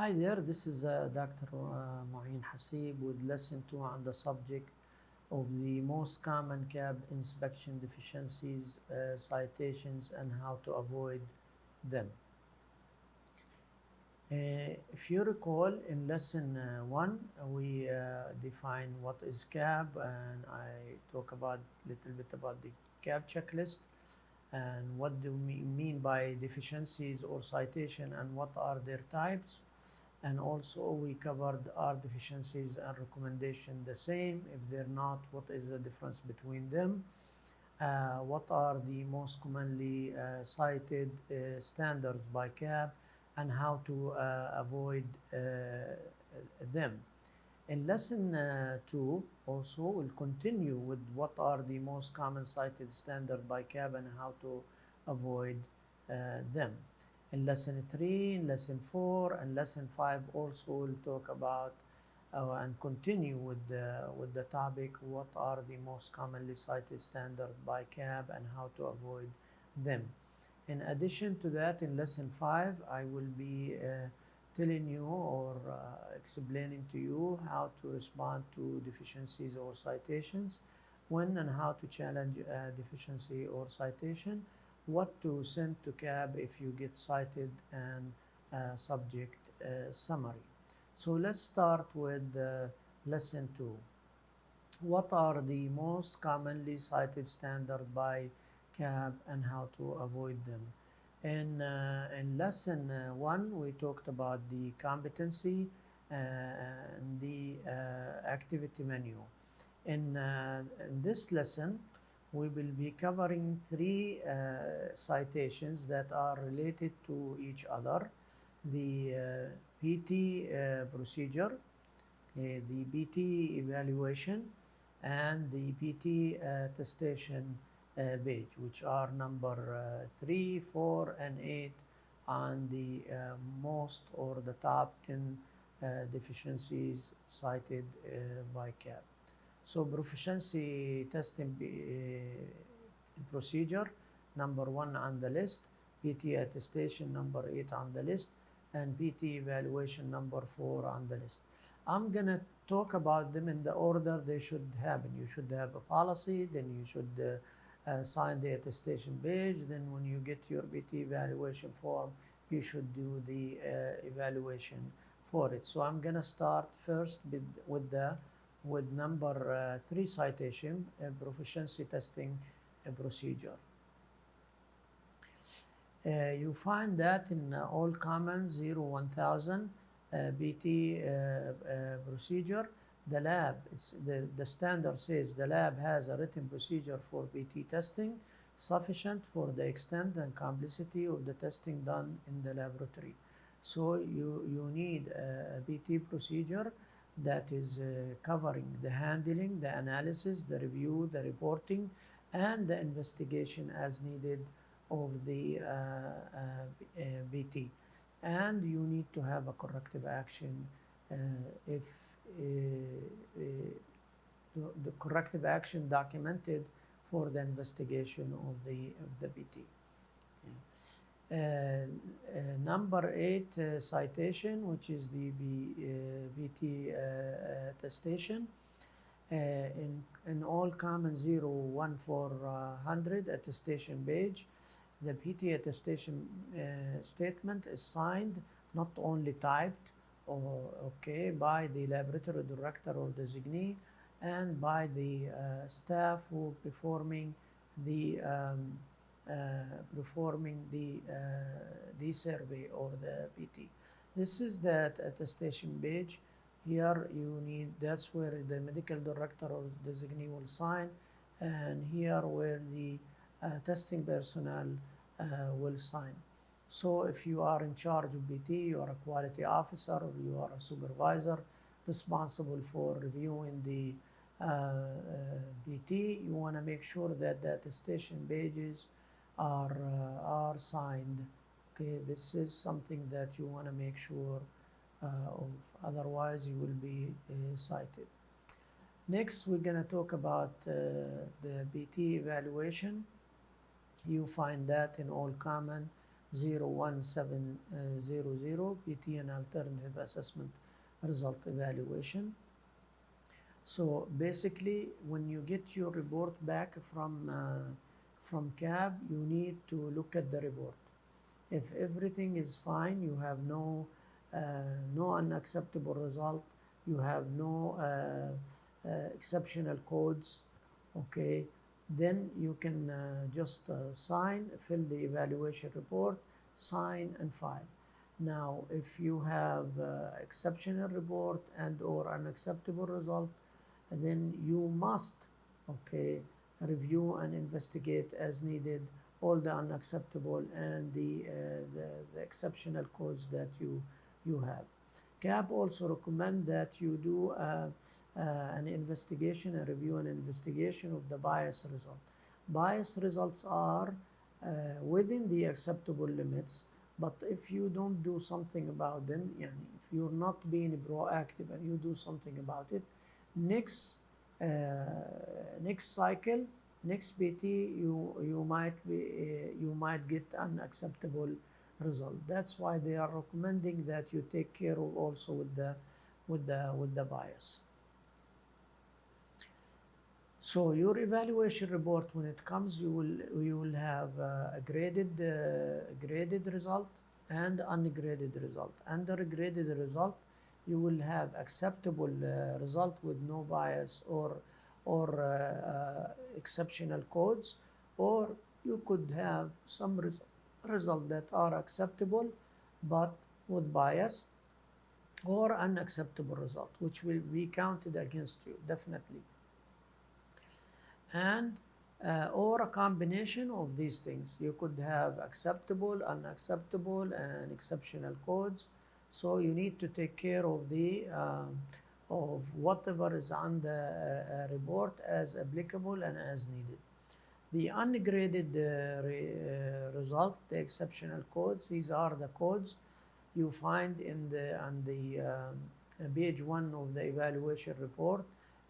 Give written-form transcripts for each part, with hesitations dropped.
Hi there, this is Dr. Ma'in Hasib with lesson 2 on the subject of the most common cab inspection deficiencies, citations, and how to avoid them. If you recall, in lesson 1, we define what is cab, and I talk about little bit about the cab checklist and what do we mean by deficiencies or citation and what are their types. And also we covered are deficiencies and recommendation the same? If they're not, what is the difference between them? What are the most commonly cited standards by CAB and how to avoid them? In lesson 2 also we'll continue with what are the most common cited standard by CAB and how to avoid them. In lesson 3, in lesson 4, and lesson 5 also we'll talk about and continue with the topic what are the most commonly cited standards by CAB and how to avoid them. In addition to that, in lesson 5 I will be telling you or explaining to you how to respond to deficiencies or citations, when and how to challenge a deficiency or citation, what to send to CAB if you get cited, and subject summary. So let's start with lesson 2. What are the most commonly cited standards by CAB and how to avoid them? In lesson 1, we talked about the competency and the activity menu. In this lesson, we will be covering 3 citations that are related to each other. The PT procedure, the PT evaluation, and the PT attestation page, which are number 3, 4, and 8 on the most or the top 10 deficiencies cited by CAB. So proficiency testing procedure, number 1 on the list, PT attestation number 8 on the list, and PT evaluation number 4 on the list. I'm gonna talk about them in the order they should happen. You should have a policy, then you should sign the attestation page, then when you get your PT evaluation form, you should do the evaluation for it. So I'm gonna start first with number 3 citation, proficiency testing procedure. You find that in all common 0-1000 PT procedure, the lab, the standard says the lab has a written procedure for PT testing sufficient for the extent and complexity of the testing done in the laboratory. So you need a PT procedure that is covering the handling, the analysis, the review, the reporting, and the investigation as needed of the PT. And you need to have a corrective action if the corrective action documented for the investigation of the PT. Number 8 citation, which is the PT attestation. In all common 0-1400 attestation page, the PT attestation statement is signed, not only typed, by the laboratory director or designee, and by the staff who performing the survey or the PT. This is that attestation page. Here you need, that's where the medical director or designee will sign, and here where the testing personnel will sign. So if you are in charge of PT, you are a quality officer, or you are a supervisor responsible for reviewing the PT, you want to make sure that the attestation pages are signed. Okay, this is something that you want to make sure of, otherwise you will be cited. Next, we're going to talk about the PT evaluation. You find that in all common 01700 PT and alternative assessment result evaluation. So basically, when you get your report back from CAB, you need to look at the report. If everything is fine, you have no unacceptable result, you have no exceptional codes, okay, then you can just sign, fill the evaluation report, sign and file. Now, if you have exceptional report and or unacceptable result, then you must, okay, review and investigate as needed all the unacceptable and the exceptional codes that you have. CAB also recommend that you do an investigation, a review and investigation of the bias result. Bias results are within the acceptable limits, but if you don't do something about them, if you're not being proactive and you do something about it, next cycle, next PT, you might get unacceptable result. That's why they are recommending that you take care of also with the bias. So your evaluation report, when it comes, you will have a graded result and ungraded result. Under a graded result, you will have acceptable result with no bias or exceptional codes, or you could have some result that are acceptable but with bias, or unacceptable result which will be counted against you definitely, and or a combination of these things. You could have acceptable, unacceptable, and exceptional codes. So you need to take care of the of whatever is on the report as applicable and as needed. The ungraded result, the exceptional codes, these are the codes you find on the page 1 of the evaluation report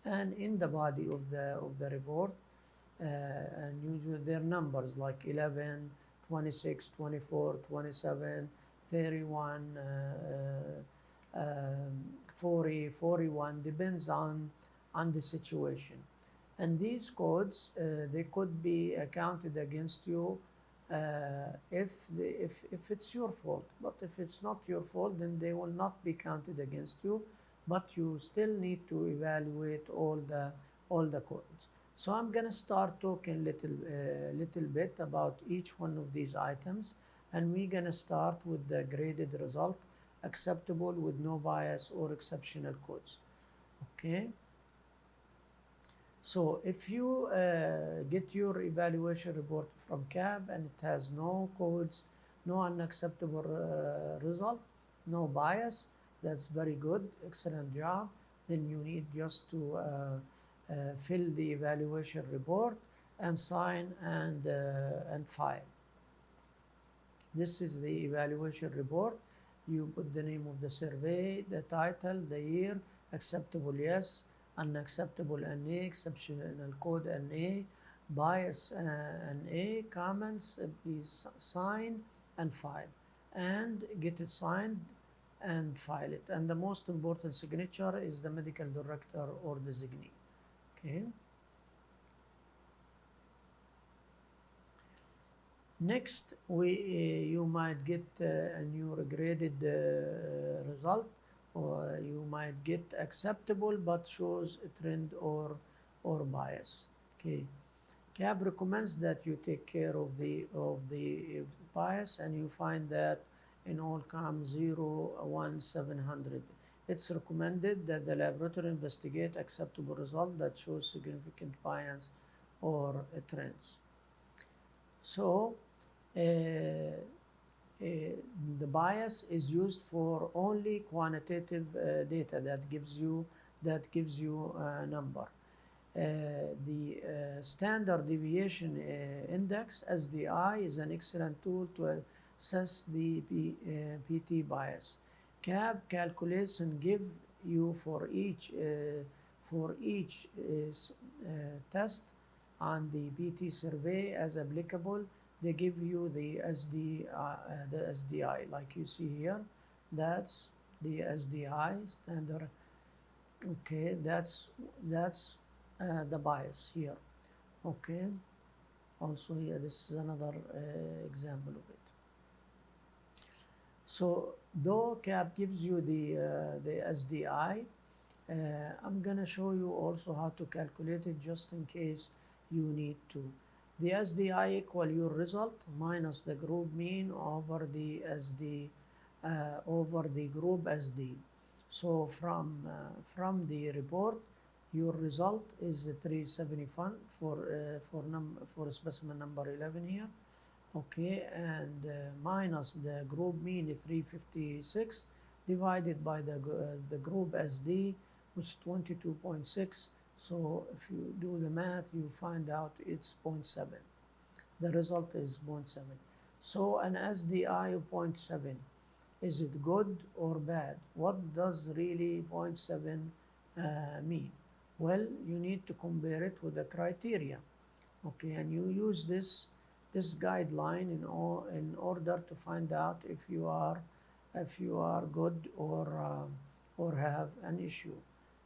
and in the body of the report, and usually their numbers like 11, 26, 24, 27, 31, 40, 41, depends on the situation. And these codes, they could be counted against you if it's your fault. But if it's not your fault, then they will not be counted against you. But you still need to evaluate all the codes. So I'm going to start talking little bit about each one of these items, and we're going to start with the graded result, acceptable with no bias or exceptional codes. Okay. So if you get your evaluation report from CAB and it has no codes, no unacceptable result, no bias, that's very good, excellent job. Then you need just to fill the evaluation report and sign and file. This is the evaluation report. You put the name of the survey, the title, the year, acceptable yes, unacceptable NA, exceptional code NA, bias NA, comments, please sign and file, and get it signed and file it. And the most important signature is the medical director or designee. Okay. Next, you might get a new graded result, or you might get acceptable but shows a trend or bias. Okay. CAB recommends that you take care of the bias, and you find that in all columns 0, 1, 700. It's recommended that the laboratory investigate acceptable result that shows significant bias or trends. So the bias is used for only quantitative data that gives you a number. The standard deviation index, SDI, is an excellent tool to assess the PT bias. CAB calculates and give you for each test on the PT survey as applicable they give you the SDI, like you see here. That's the SDI standard. Okay, that's the bias here. Okay, also here this is another example of it. So though CAP gives you the SDI, I'm gonna show you also how to calculate it just in case you need to. The SDI equal your result minus the group mean over the over the group SD. So from the report, your result is 371 for specimen number 11 here. Okay, and minus the group mean 356 divided by the group SD, which is 22.6. So if you do the math, you find out it's 0.7. The result is 0.7. So an SDI of 0.7, is it good or bad? What does really 0.7 mean? Well, you need to compare it with the criteria. Okay, and you use this guideline in order to find out if you are good or have an issue.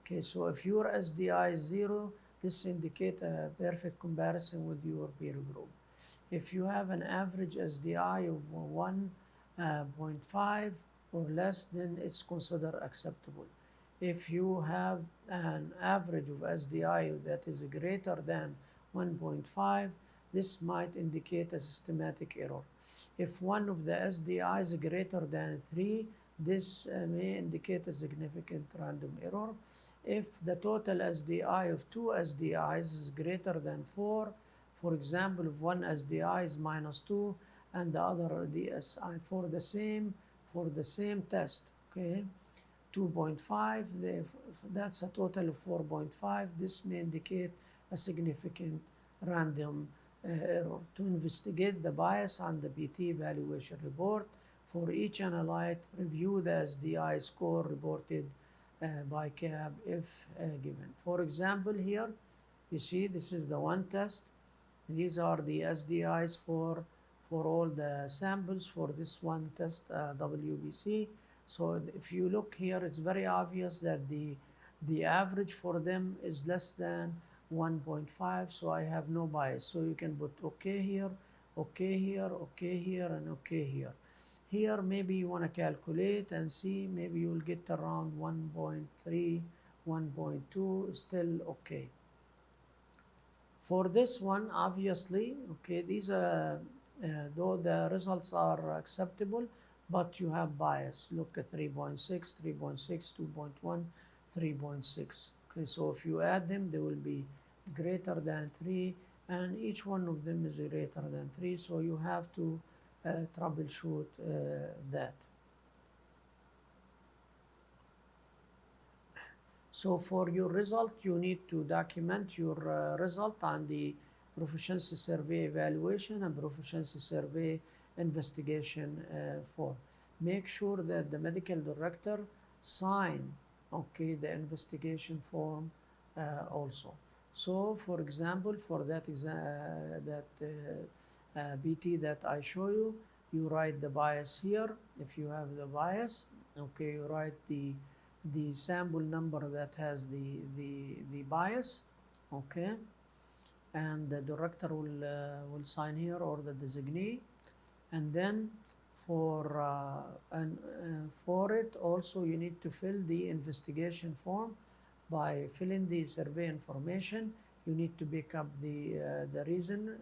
Okay, so if your SDI is 0, this indicates a perfect comparison with your peer group. If you have an average SDI of 1.5 or less, then it's considered acceptable. If you have an average of SDI that is greater than 1.5, this might indicate a systematic error. If one of the SDIs is greater than 3, this may indicate a significant random error. If the total SDI of 2 SDIs is greater than 4, for example, if one SDI is -2 and the other DSI for the same test, okay, 2.5, that's a total of 4.5. This may indicate a significant random error. To investigate the bias on the BT evaluation report, for each analyte, review the SDI score reported by CAB if given. For example, here, you see this is the one test. These are the SDIs for all the samples for this one test, WBC. So if you look here, it's very obvious that the average for them is less than 1.5, so I have no bias. So you can put okay here, okay here, okay here, and okay here. Here, maybe you want to calculate and see, maybe you will get around 1.3, 1.2, still okay. For this one, obviously, okay, these are, though the results are acceptable, but you have bias. Look at 3.6, 3.6, 2.1, 3.6. Okay, so if you add them, they will be greater than 3, and each one of them is greater than 3, so you have to troubleshoot that. So for your result, you need to document your result on the proficiency survey evaluation and proficiency survey investigation form. Make sure that the medical director sign, okay, the investigation form also. So for example, for that BT that I show you, you write the bias here. If you have the bias, okay, you write the sample number that has the bias, okay, and the director will sign here, or the designee. And then for it also, you need to fill the investigation form by filling the survey information. You need to pick up the reason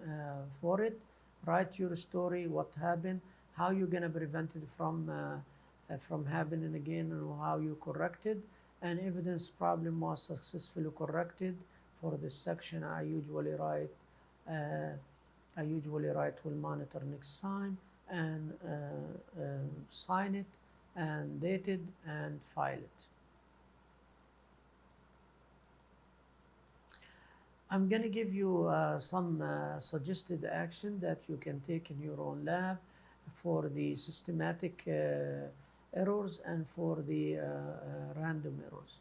for it, write your story, what happened, how you're gonna prevent it from happening again, and how you corrected, and evidence problem was successfully corrected. For this section, I usually write will monitor next time, and sign it and date it and file it. I'm going to give you some suggested action that you can take in your own lab for the systematic errors and for the random errors.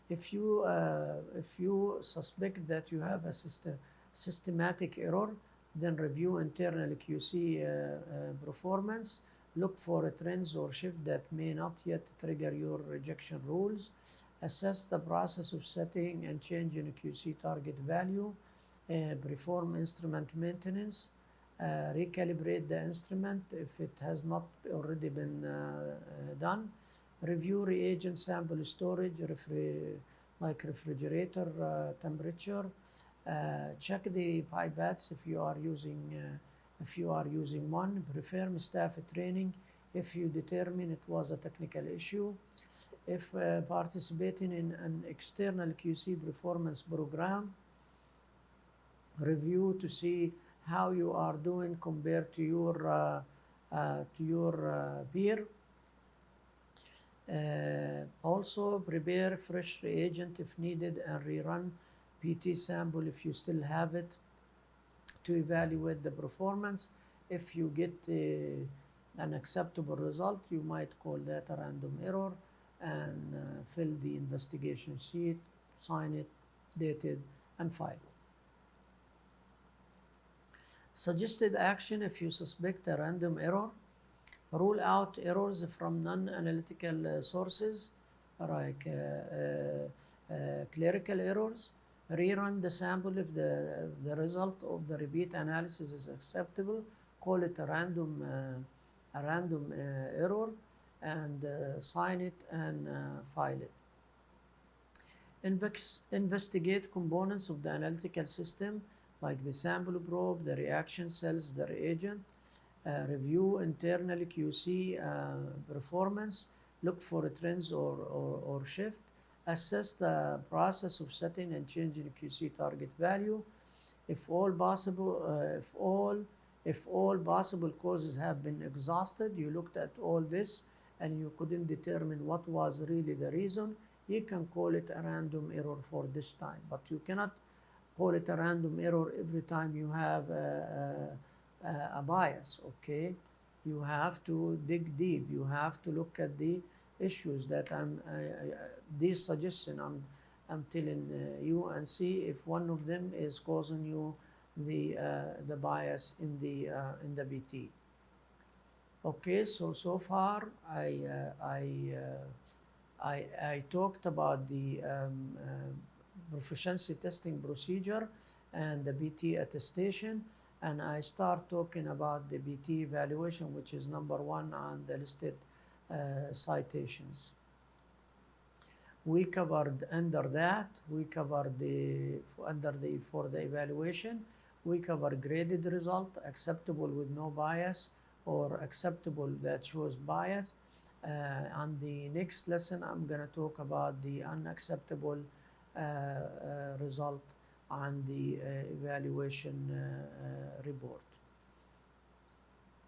If you suspect that you have a systematic error, Then review internal QC performance. Look for trends or shift that may not yet trigger your rejection rules. Assess the process of setting and changing QC target value. Perform instrument maintenance. Recalibrate the instrument if it has not already been done. Review reagent sample storage, like refrigerator temperature. Check the pipettes if you are using one. Perform staff training if you determine it was a technical issue. If participating in an external QC performance program, review to see how you are doing compared to your peer. Also prepare fresh reagent if needed and rerun PT sample if you still have it to evaluate the performance. If you get an acceptable result, you might call that a random error and fill the investigation sheet, sign it, date it, and file it. Suggested action if you suspect a random error. Rule out errors from non-analytical sources like clerical errors. Rerun the sample if the result of the repeat analysis is acceptable. Call it a random error and sign it and file it. Investigate components of the analytical system like the sample probe, the reaction cells, the reagent. Review internal QC performance. Look for trends or shift. Assess the process of setting and changing QC target value. If all possible causes have been exhausted, you looked at all this and you couldn't determine what was really the reason, you can call it a random error for this time. But you cannot call it a random error every time you have a bias, okay? You have to dig deep. You have to look at the issues that these suggestions I'm telling you and see if one of them is causing you the bias in the BT. Okay, so far I talked about the proficiency testing procedure and the BT attestation, and I start talking about the BT evaluation, which is number 1 on the listed citations. We covered under that, we covered for the evaluation, we cover graded result, acceptable with no bias or acceptable that shows bias. On the next lesson, I'm going to talk about the unacceptable result on the evaluation report.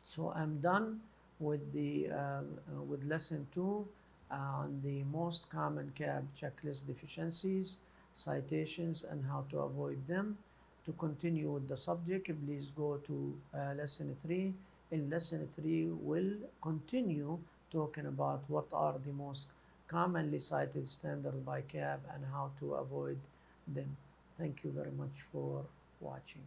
So I'm done with the with lesson 2 on the most common CAB checklist deficiencies, citations, and how to avoid them. To continue with the subject, please go to lesson 3. In lesson 3, we'll continue talking about what are the most commonly cited standards by CAB and how to avoid them. Thank you very much for watching.